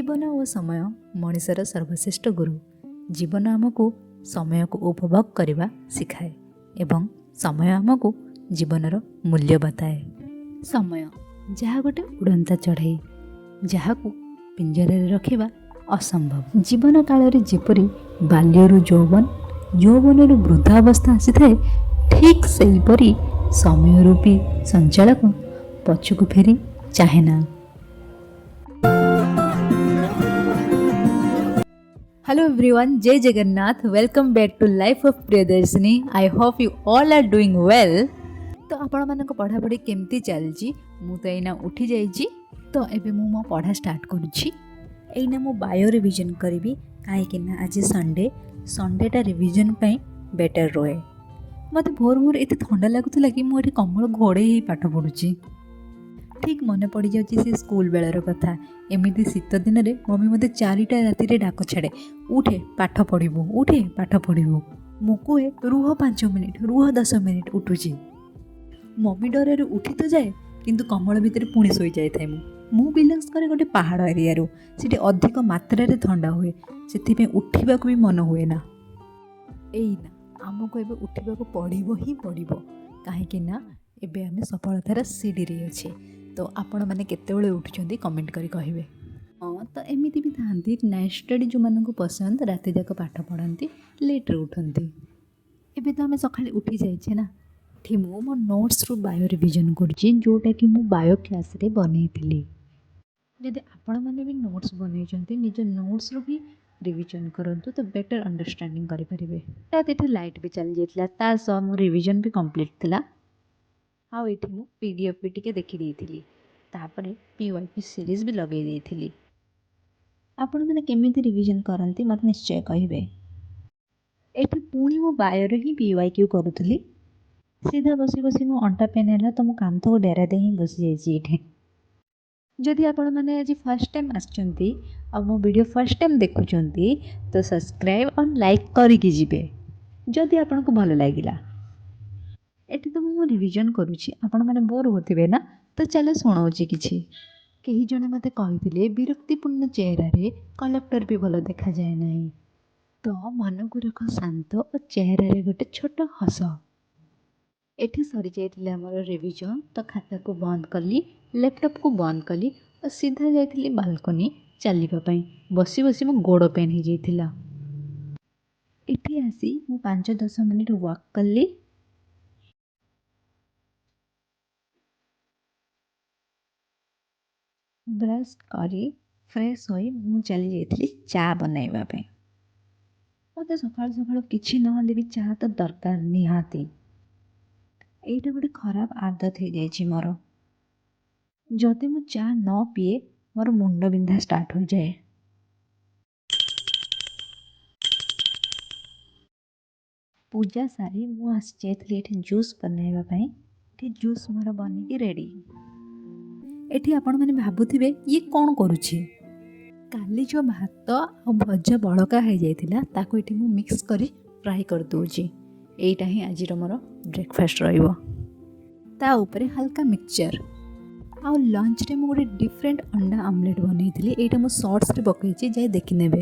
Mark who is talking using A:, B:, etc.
A: ଜୀବନ ଓ ସମୟ ମଣିଷର ସର୍ବଶ୍ରେଷ୍ଠ ଗୁରୁ। ଜୀବନ ଆମକୁ ସମୟକୁ ଉପଭୋଗ କରିବା ଶିଖାଏ ଏବଂ ସମୟ ଆମକୁ ଜୀବନର ମୂଲ୍ୟ ବତାଏ। ସମୟ ଯାହା ଗୋଟେ ଉଡ଼ନ୍ତା ଚଢ଼େଇ, ଯାହାକୁ ପିଞ୍ଜରାରେ ରଖିବା ଅସମ୍ଭବ। ଜୀବନ କାଳରେ ଯେପରି ବାଲ୍ୟରୁ ଯୌବନ, ଯୌବନରୁ ବୃଦ୍ଧାବସ୍ଥା ଆସିଥାଏ, ଠିକ୍ ସେହିପରି ସମୟ ରୂପୀ ସଞ୍ଚାଳକ ପଛକୁ ଫେରି ଚାହେଁ ନା। Hello everyone, Jai Jagannath. Welcome back to Life of Priyadarshini. I hope you all are doing well. तो आपण मानक पढ़ापढ़ी केमती चलची? मु तो एना उठी जाइची, तो एबे मु मो पढ़ा स्टार्ट करूची। एना मु बायो रिवीजन करिवि काहेकि ना आज संडेटा रिवीजन पई बेटर रोए। मते भोर भोर एते ठंडा लागुतला कि मु एठी कम्बल घोड़े ही पाठ पढुची। ठीक मने पड़ जाउची से स्कूल बेलार कथा। एमिति शीत दिन में मम्मी मते 4टा राति डाक छाड़े, उठे पाठ पढ़िबू, उठे पाठ पढ़िबू। मु कहे रुह 5 मिनिट, रुह 10 मिनिट, उठुची। मम्मी डर उठी तो जाए किंतु कम्बल भितर पुणी शोई जाए। मु बिलंग्स करे गोटे पहाड़ एरिया रो, सेठी अधिक मात्रा रे ठंडा हुए, सेथिपे उठिबाकू भी मन हुए ना। एइना आमको एबे उठिबाकू पड़िबो ही पड़िबो, काहेकि ना एबे आमे सफलतार सीढ़ी रे अछि। तो आपण मैंने केतेबेले उठुचंदी कमेंट करी कहिबे। हाँ, तो एमिति भी थांती नाइट स्टडी जो मानक पसंद, राति जाक पाठ पढ़ती, लेट रे उठंती। एबे तो आमे सकाळे उठी जाइछे ना। एठी मु मो नोट्स रो बायो रिवीजन करछि, जोटा कि मु बायो क्लास रे बनेइथिली। जदि आपण माने भी नोट्स बनेइछंती, निज नोट्स रो भी रिवीजन करंतु तो बेटर अंडरस्टैंडिंग करि परिबे। एठी लाइट भी चल जाइतला, ता सो मो रिवीजन भी कंप्लीट थिला। आउ एठी मु पीडीएफ भी टिके देखि देइथिली, तापरे पीवाईक्यू सीरीज भी लगे देइथिली। आपण माने केमिति रिवीजन करंती मत निश्चय कहिबे। एठी पुणी मु बायो रे ही पीवाईक्यू करूथली। सीधा बसी बसी मो अंटा पेन हैला, तो मो कांथ को डेरा दे ही बसी जाइछि एठी। जदि आपण माने आज फर्स्ट टाइम आछंती आ मो वीडियो फर्स्ट टाइम देखुचंती, तो सब्सक्राइब और लाइक करि कि जिबे जदि आपण को भलो लागिला। एठी तो मु रिवीजन करूछि, आपण माने बोर होथिबे ना, तो चलो सुनाऊछि किछि। केही जणे मते कहिथिले विरक्तिपूर्ण चेहरा रे कलेक्टर भी भलो देखा जाए नाही। तो मन को रख शांत और चेहरा रे गोटे छोट हस। एठी सरी जाइथिले हमर रिवीजन, तो खाता को बंद कली, लैपटॉप को बंद कली और सीधा जाइथिली बालकनी चलिबा पई। बसी बसी मो गोड़ पेन ही जाइथिला। एठी आसी मु 5-10 मिनिट वॉक कली। ब्रश करी फ्रेश होई मु चली जाइथिली चा बनाइबा पे। मते सकाळ सकाळ किछि नहले भी चा तो दरकार निहाती। एइटा गोटे खराब आदत हो जाइछि मोर। जदि मु चा न पिए मोर मुंड बिंधा स्टार्ट हो जाए। पूजा सारी मु आसी जाइथिली एठी जूस बनाइबा पई। एठी जूस मोर बनी की रेडी। एठी आपण माने भाबुथिबे ये कोन करूछि। काली जो भात आ भजा बळका हो जाइथिला, ताको एठी मु मिक्स करी फ्राई कर दोछि। एइटा ही आज मोर ब्रेकफास्ट रहिबो। ता ऊपर हल्का मिक्सचर आ लंच रे मु गोटे डिफरेंट अंडा आमलेट बनैथिली। एइटा मु शॉर्ट्स रे पकैछि, जाय देखि नेबे।